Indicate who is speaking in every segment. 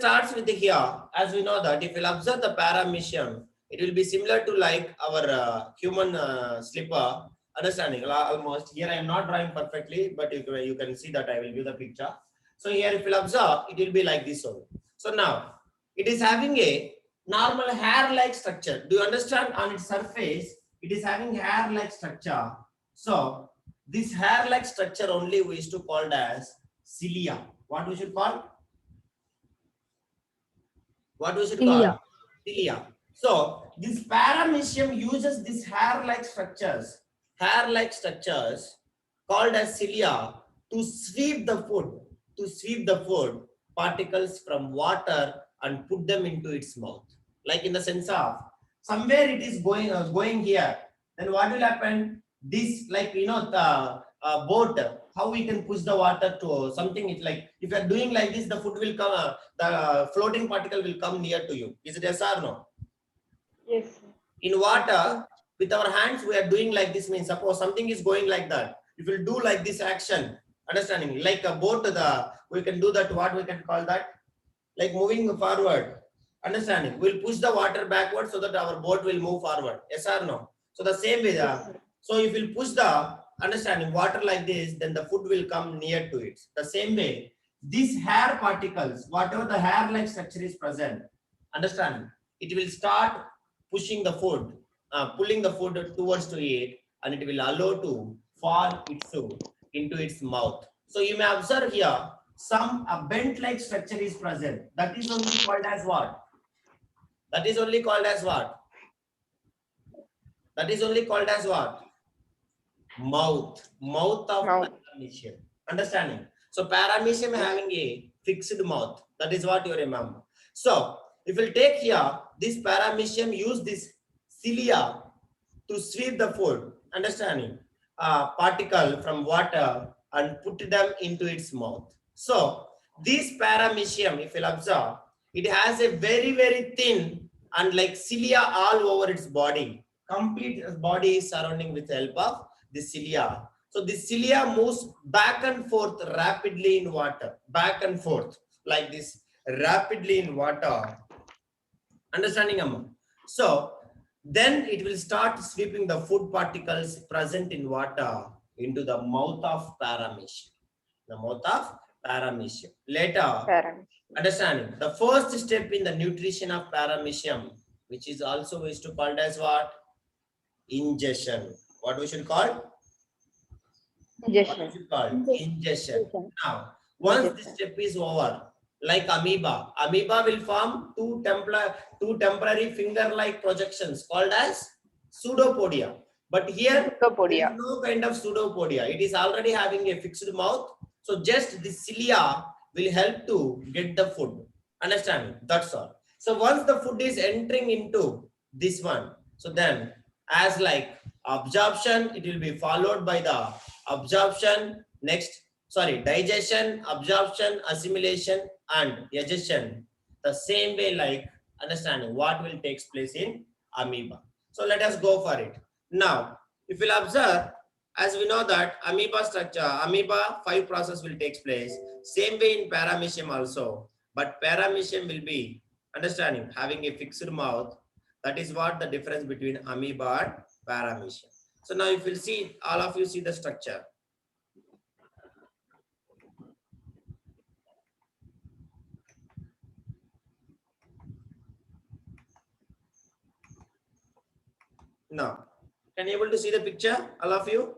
Speaker 1: starts with here, as we know that if you observe the paramecium, it will be similar to like our human slipper. Understanding almost here I am not drawing perfectly, but you can see that I will give the picture. So here if you observe, it will be like this only. So now it is having a normal hair-like structure. Do you understand? On its surface, it is having hair-like structure. So this hair-like structure only we used to call it as cilia. What we should call? What we should
Speaker 2: Cilia.
Speaker 1: call? Cilia. So this paramecium uses these hair-like structures called as cilia to sweep the food particles from water and put them into its mouth. Like in the sense of somewhere it is going here. Then what will happen? This, like the boat, how we can push the water to something. It's like if you are doing like this, the food will come. The floating particle will come near to you. Is it yes or no?
Speaker 2: Yes.
Speaker 1: In water, with our hands, we are doing like this. Means suppose something is going like that. If we do like this action, understanding like a boat, we can do that. What we can call that? Like moving forward. Understanding? We'll push the water backward so that our boat will move forward. Yes or no? So the same way. So if we'll push the understanding water like this, then the food will come near to it. The same way, these hair particles, whatever the hair-like structure is present, understand? It will start pushing the food, pulling the food towards to it, and it will allow to fall into its mouth. So you may observe here some bent-like structure is present. That is only called as what? That is only called as what? That is only called as what? Mouth of paramecium. Understanding? So paramecium having a fixed mouth. That is what you remember. So if we'll take here, this paramecium use this cilia to sweep the food. Understanding? Particle from water and put them into its mouth. So this paramecium, if you'll observe, it has a very, very thin and like cilia all over its body. Complete body is surrounding with the help of the cilia. So the cilia moves back and forth rapidly in water. Back and forth like this, rapidly in water. Understanding, Amma? So then it will start sweeping the food particles present in water into the mouth of paramecium. The mouth of paramecium. Later, understanding the first step in the nutrition of paramecium, which is also used to called as what? Ingestion. What we should call?
Speaker 2: Ingestion.
Speaker 1: Ingestion. Now, once this step is over, like amoeba will form two temporary finger-like projections called as pseudopodia. But here, there is no kind of pseudopodia. It is already having a fixed mouth. So just the cilia will help to get the food. Understand? That's all. So once the food is entering into this one, so then as like absorption, it will be followed by the absorption, digestion, absorption, assimilation, and digestion. The same way, like understanding what will take place in amoeba. So let us go for it. Now, if you'll observe, as we know that amoeba structure, amoeba 5 process will take place. Same way in paramecium also. But paramecium will be, understanding, having a fixed mouth. That is what the difference between amoeba and paramecium. So now if you'll see, all of you see the structure. Now, can you able to see the picture, all of you?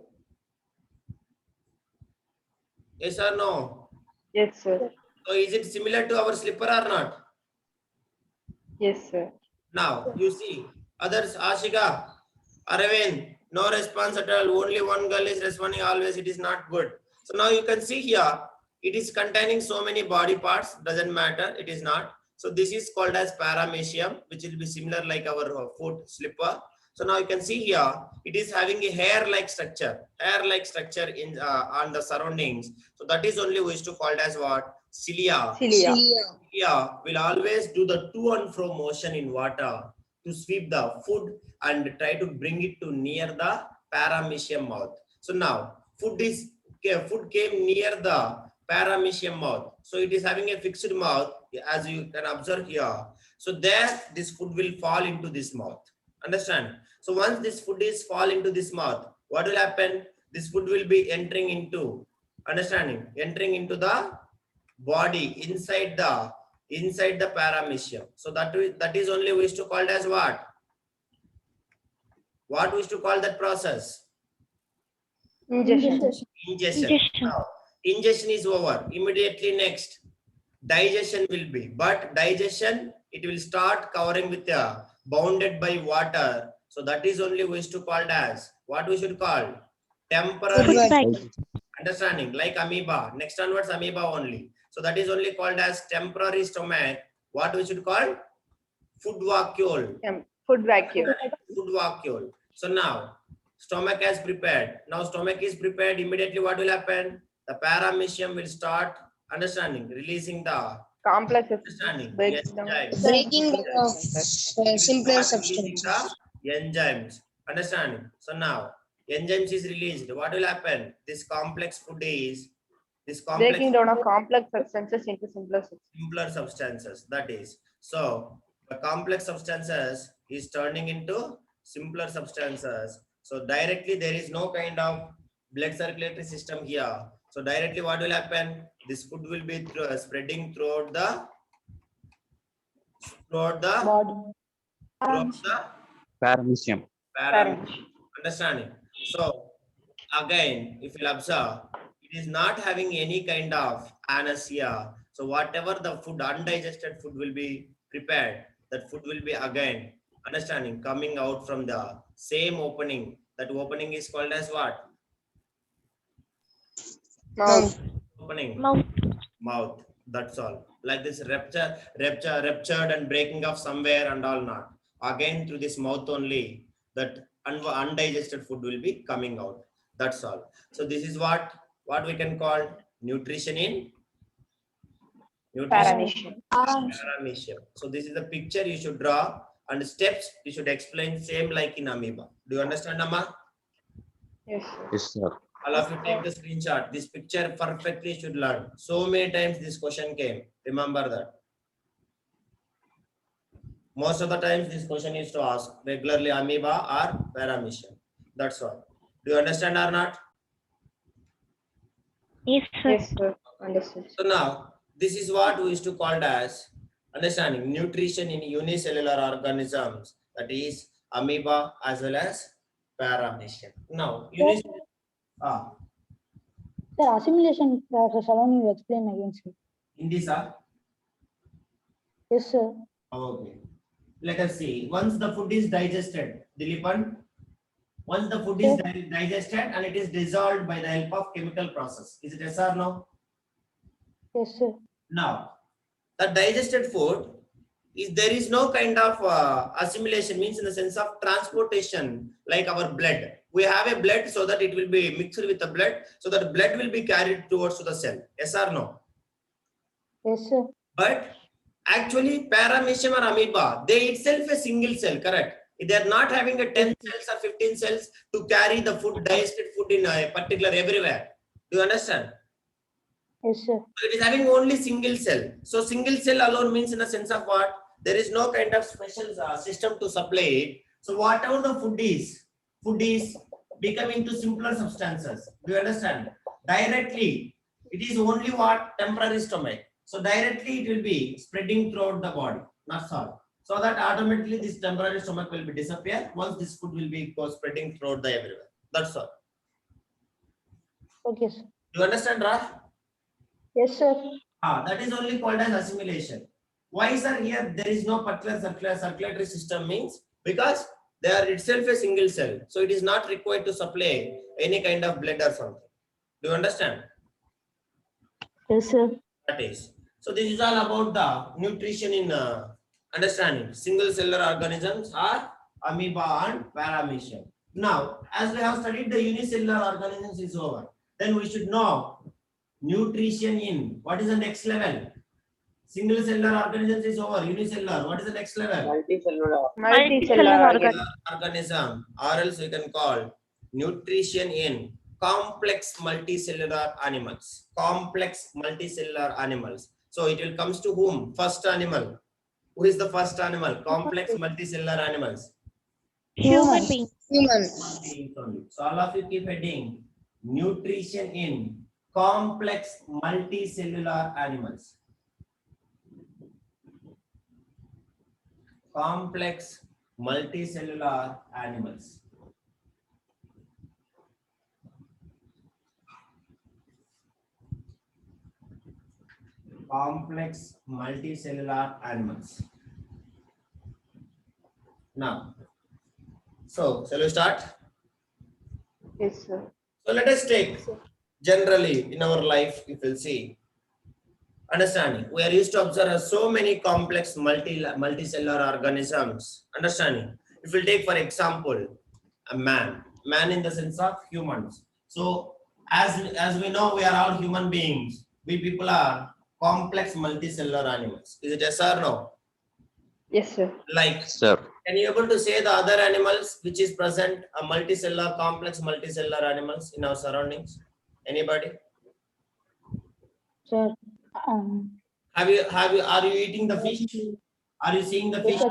Speaker 1: Yes or no?
Speaker 2: Yes, sir.
Speaker 1: So is it similar to our slipper or not?
Speaker 2: Yes, sir.
Speaker 1: Now, you see, others, Ashika, Aravind, no response at all. Only one girl is responding always. It is not good. So now you can see here, it is containing so many body parts. Doesn't matter. It is not. So this is called as paramecium, which will be similar like our foot slipper. So now you can see here, it is having a hair-like structure in on the surroundings. So that is only we used to call it as what? Cilia. Cilia will always do the to and fro motion in water to sweep the food and try to bring it to near the paramecium mouth. So now food came near the paramecium mouth. So it is having a fixed mouth. as you can observe here. So there, this food will fall into this mouth. Understand? So once this food is fall into this mouth, what will happen? This food will be entering into, understanding, entering into the body inside the paramecium. So that is only we used to call it as what? What we used to call that process?
Speaker 2: Ingestion.
Speaker 1: Ingestion. Now, ingestion is over. Immediately next, digestion will be. But digestion, it will start covering with bounded by water. So that is only we used to call it as what we should call temporary. Understanding, like amoeba. Next onwards, amoeba only. So that is only called as temporary stomach. What we should call food vacuole.
Speaker 2: Food vacuum.
Speaker 1: Food vacuole. So now stomach has prepared. Now stomach is prepared. Immediately what will happen? The paramecium will start, understanding, releasing the
Speaker 2: Complexes.
Speaker 1: understanding
Speaker 2: Breaks down.
Speaker 1: enzymes.
Speaker 3: Breaking of simpler
Speaker 1: Releasing
Speaker 3: substances.
Speaker 1: the enzymes. Understanding. So now enzymes is released. What will happen? This complex food is
Speaker 2: Breaking down of complex substances into
Speaker 1: simpler substances. That is, so the complex substances is turning into simpler substances. So directly there is no kind of blood circulatory system here. So directly what will happen? This food will be spreading throughout the
Speaker 4: Paramecium.
Speaker 1: paramecium. Understanding? So again, if you observe, it is not having any kind of anus here. So whatever the food, undigested food will be prepared, that food will be again, understanding, coming out from the same opening. That opening is called as what?
Speaker 2: Mouth.
Speaker 1: Opening. Mouth. That's all. Like this ruptured and breaking of somewhere and all not. Again through this mouth only, that undigested food will be coming out. That's all. So this is what we can call nutrition in
Speaker 2: Paramecium.
Speaker 1: paramecium. So this is the picture you should draw, and steps you should explain same like in amoeba. Do you understand, Amma?
Speaker 2: Yes, sir.
Speaker 4: Yes, sir.
Speaker 1: All of you take the screenshot. This picture perfectly should learn. So many times this question came. Remember that. Most of the times this question is to ask regularly amoeba or paramecium. That's all. Do you understand or not?
Speaker 5: Yes, sir.
Speaker 2: Yes, sir. Understood.
Speaker 1: So now this is what we used to call as understanding nutrition in unicellular organisms. That is amoeba as well as paramecium. Now
Speaker 5: Sir, assimilation process alone you explain again, sir.
Speaker 1: in this
Speaker 5: Yes, sir.
Speaker 1: okay. Let us see. Once the food is digested, Dilipan, once the food is digested and it is dissolved by the help of chemical process. Is it yes or no?
Speaker 5: Yes, sir.
Speaker 1: Now, the digested food is there is no kind of assimilation, means in the sense of transportation like our blood. We have a blood so that it will be mixed with the blood, so that blood will be carried towards to the cell. Yes or no?
Speaker 5: Yes, sir.
Speaker 1: But actually paramecium or amoeba, they itself a single cell, correct? They are not having a 10 cells or 15 cells to carry the food, digested food in a particular everywhere. Do you understand?
Speaker 5: Yes, sir.
Speaker 1: So it is having only single cell. So single cell alone means in the sense of what? There is no kind of special system to supply it. So whatever the food is becoming to simpler substances. Do you understand? Directly, it is only what? Temporary stomach. So directly it will be spreading throughout the body. That's all. So that automatically this temporary stomach will be disappear once this food will be spreading throughout the everywhere. That's all.
Speaker 5: Okay, sir.
Speaker 1: Do you understand, Raj?
Speaker 5: Yes, sir.
Speaker 1: That is only called as assimilation. Why, sir? Here there is no particular circulatory system, means because they are itself a single cell. So it is not required to supply any kind of blood or something. Do you understand?
Speaker 5: Yes, sir.
Speaker 1: That is. So this is all about the nutrition in understanding single cellular organisms are amoeba and paramecium. Now, as we have studied the unicellular organisms is over, then we should know nutrition in what is the next level? Single cellular organisms is over. Unicellular. What is the next level?
Speaker 2: Multicellular
Speaker 1: Organism, or else we can call nutrition in complex multicellular animals. Complex multicellular animals. So it will comes to whom? First animal. Who is the first animal? Complex multicellular animals.
Speaker 2: Human.
Speaker 3: Human.
Speaker 1: Beings only. So all of you keep heading nutrition in complex multicellular animals. Complex multicellular animals. Complex multicellular animals. Now, so shall we start?
Speaker 2: Yes, sir.
Speaker 1: So let us take generally in our life, if you'll see, understanding, we are used to observe so many complex multicellular organisms. Understanding, if we'll take for example, a man in the sense of humans. So as we know, we are all human beings. We people are complex multicellular animals. Is it yes or no?
Speaker 2: Yes, sir.
Speaker 1: Like,
Speaker 4: Sir.
Speaker 1: can you able to say the other animals which is present, a multicellular, complex multicellular animals in our surroundings? Anybody?
Speaker 5: Sir.
Speaker 1: Are you eating the fish? Are you seeing the fish?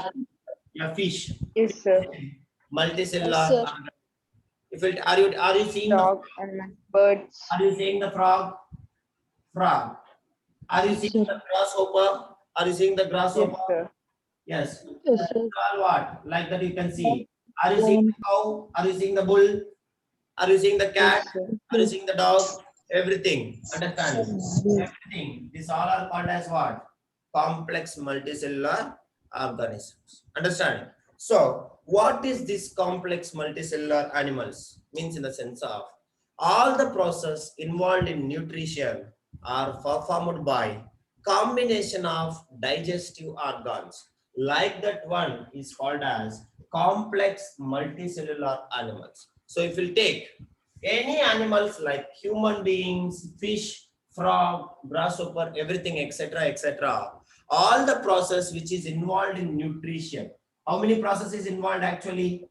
Speaker 1: Yeah, fish.
Speaker 2: Yes, sir.
Speaker 1: Multicellular.
Speaker 3: Yes, sir.
Speaker 1: If it are you seeing the,
Speaker 2: Dog and birds.
Speaker 1: are you seeing the frog? Frog. Are you seeing the grasshopper? Are you seeing the
Speaker 2: Yes,
Speaker 1: grasshopper?
Speaker 2: sir.
Speaker 1: Yes.
Speaker 5: Yes,
Speaker 1: That
Speaker 5: sir.
Speaker 1: is all what? Like that you can see. Are you seeing the cow? Are you seeing the bull? Are you seeing the cat?
Speaker 2: Yes, sir.
Speaker 1: Are you seeing the dog? Everything. Understand? Everything. These all are called as what? Complex multicellular organisms. Understand? So, what is this complex multicellular animals? Means in the sense of all the process involved in nutrition are performed by combination of digestive organs. Like that one is called as complex multicellular animals. So if we take any animals like human beings, fish, frog, grasshopper, everything, etc., etc., all the process which is involved in nutrition. How many processes involved actually?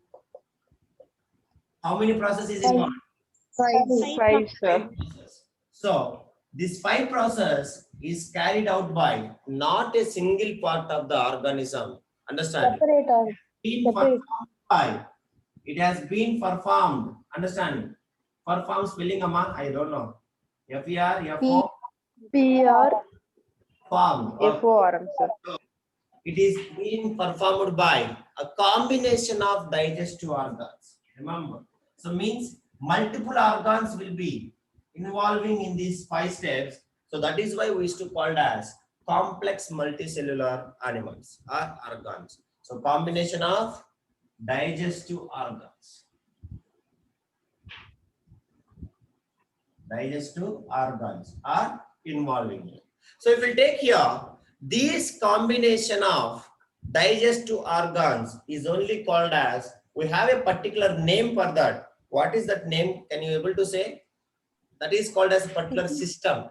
Speaker 1: How many processes involved?
Speaker 3: 5.
Speaker 2: 5, sir.
Speaker 1: Process. So this 5 process is carried out by not a single part of the organism. Understand?
Speaker 5: Separate or
Speaker 1: Been
Speaker 5: separate.
Speaker 1: performed by. It has been performed. Understand? Perform spelling, Amma? I don't know. F-E-R, F-O,
Speaker 2: PR.
Speaker 1: formed.
Speaker 2: FORM, sir.
Speaker 1: It is being performed by a combination of digestive organs. Remember, so means multiple organs will be involving in these 5 steps. So that is why we used to call it as complex multicellular animals or organs. So combination of digestive organs. Digestive organs are involving it. So if we take here, this combination of digestive organs is only called as, we have a particular name for that. What is that name? Can you able to say? That is called as a particular system.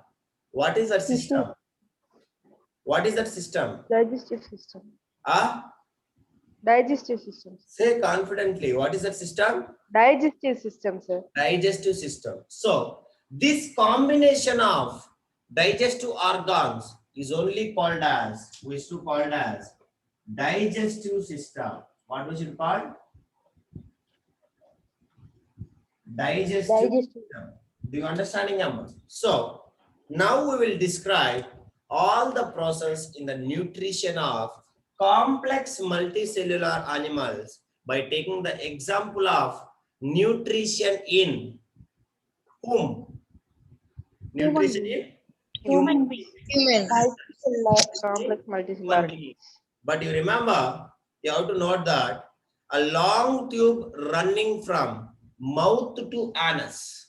Speaker 1: What is that system? What is that system?
Speaker 2: Digestive system.
Speaker 1: Ah,
Speaker 2: Digestive system.
Speaker 1: say confidently. What is that system?
Speaker 2: Digestive system, sir.
Speaker 1: Digestive system. So this combination of digestive organs is only called as, we used to call it as digestive system. What we should call? Digestive
Speaker 5: Digestive.
Speaker 1: system. Do you understanding numbers? So now we will describe all the process in the nutrition of complex multicellular animals by taking the example of nutrition in whom? Nutrition in
Speaker 5: Human being.
Speaker 3: Human.
Speaker 2: Complex multicellular.
Speaker 1: human being. But you remember, you have to note that a long tube running from mouth to anus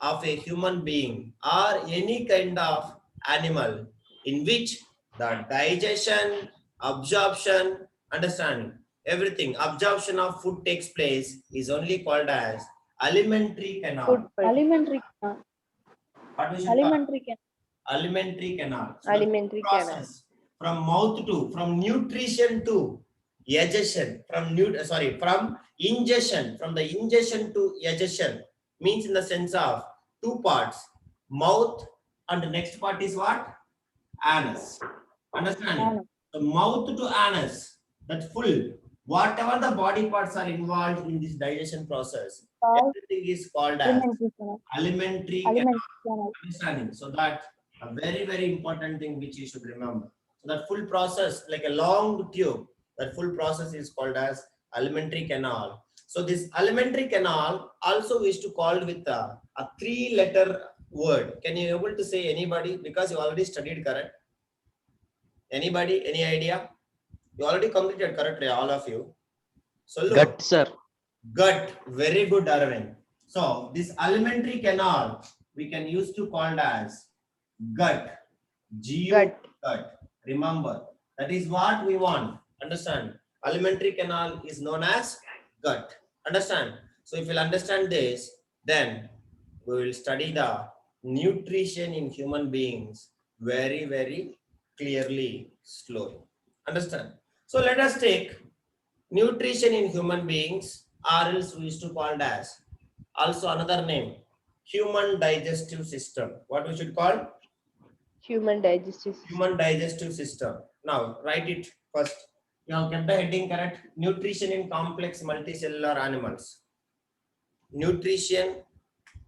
Speaker 1: of a human being or any kind of animal in which the digestion, absorption, understanding, everything, absorption of food takes place is only called as alimentary canal.
Speaker 2: Food pipe.
Speaker 5: Alimentary.
Speaker 1: What we should call?
Speaker 5: Alimentary can.
Speaker 1: Alimentary canal. So the
Speaker 2: Alimentary canal.
Speaker 1: process from mouth to, from nutrition to egestion, from ingestion, from the ingestion to egestion means in the sense of 2 parts, mouth and the next part is what? Anus. Understanding?
Speaker 5: Anus.
Speaker 1: The mouth to anus, that full, whatever the body parts are involved in this digestion process,
Speaker 5: Called
Speaker 1: everything is called as
Speaker 5: alimentary canal.
Speaker 1: alimentary canal.
Speaker 5: Alimentary canal.
Speaker 1: Understanding? So that a very, very important thing which you should remember. So that full process, like a long tube, that full process is called as alimentary canal. So this alimentary canal also is to call with a 3-letter word. Can you able to say anybody? Because you already studied, correct? Anybody? Any idea? You already completed, correct, all of you? So look.
Speaker 4: Gut, sir.
Speaker 1: Gut. Very good, Arvind. So this alimentary canal we can use to called as gut.
Speaker 2: Gut.
Speaker 1: Gut. Remember, that is what we want. Understand? Alimentary canal is known as gut. Understand? So if you'll understand this, then we will study the nutrition in human beings very, very clearly, slowly. Understand? So let us take nutrition in human beings, or else we used to call it as also another name, human digestive system. What we should call?
Speaker 2: Human digestive system.
Speaker 1: Human digestive system. Now write it first. You have kept the heading correct. Nutrition in complex multicellular animals. Nutrition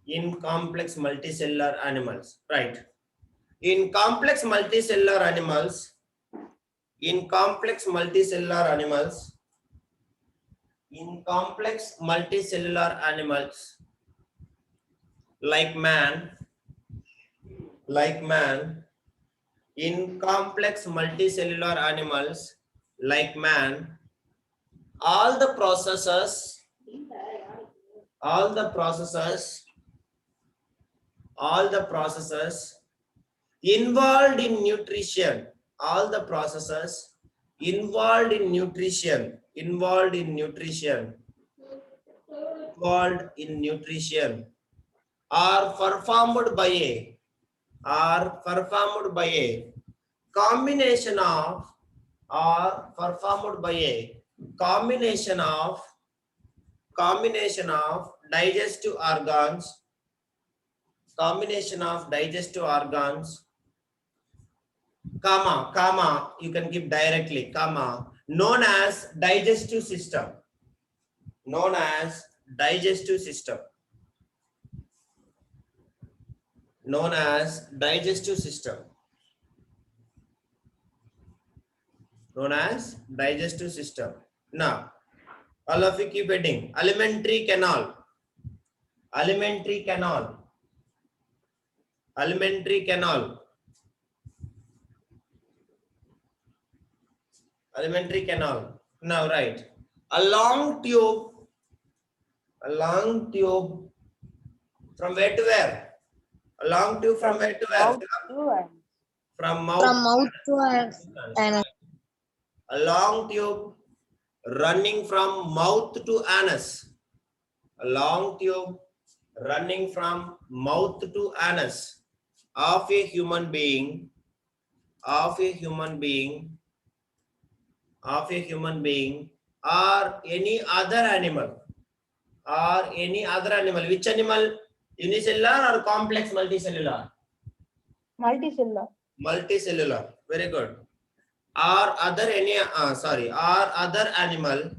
Speaker 1: in complex multicellular animals. Right. In complex multicellular animals, in complex multicellular animals, like man, in complex multicellular animals like man, all the processes involved in nutrition, are performed by a combination of digestive organs, comma, you can give directly, comma, known as digestive system. Known as digestive system. Now, all of you keep heading. Alimentary canal. Now, right. A long tube from where to where? A long tube from where to where?
Speaker 2: Mouth to anus.
Speaker 1: From mouth.
Speaker 3: From mouth to anus.
Speaker 1: A long tube running from mouth to anus. A long tube running from mouth to anus of a human being, or any other animal. Which animal? Unicellular or complex multicellular?
Speaker 5: Multicellular.
Speaker 1: Multicellular. Very good. Or other animal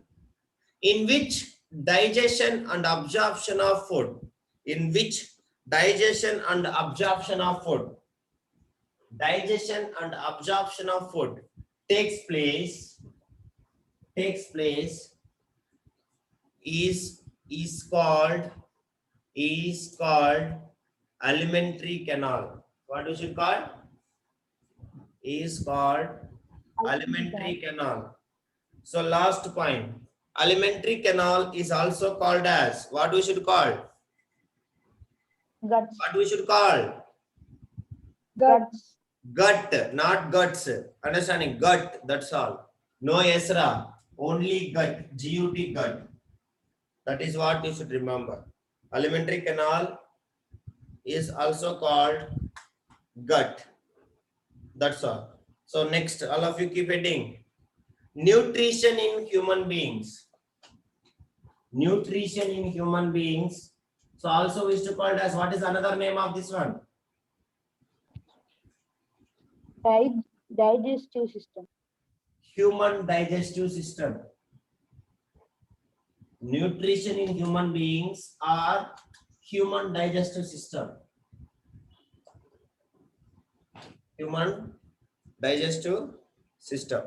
Speaker 1: in which digestion and absorption of food takes place is called alimentary canal. What we should call? Is called alimentary canal. So last point, alimentary canal is also called as what we should call?
Speaker 5: Guts.
Speaker 1: What we should call?
Speaker 5: Guts.
Speaker 1: Gut, not guts. Understanding? Gut, that's all. No esra, only gut. G-U-T, gut. That is what you should remember. Alimentary canal is also called gut. That's all. So next, all of you keep heading. Nutrition in human beings. So also we used to call it as, what is another name of this one?
Speaker 5: digestive system.
Speaker 1: Human digestive system. Nutrition in human beings are human digestive system. Human digestive system.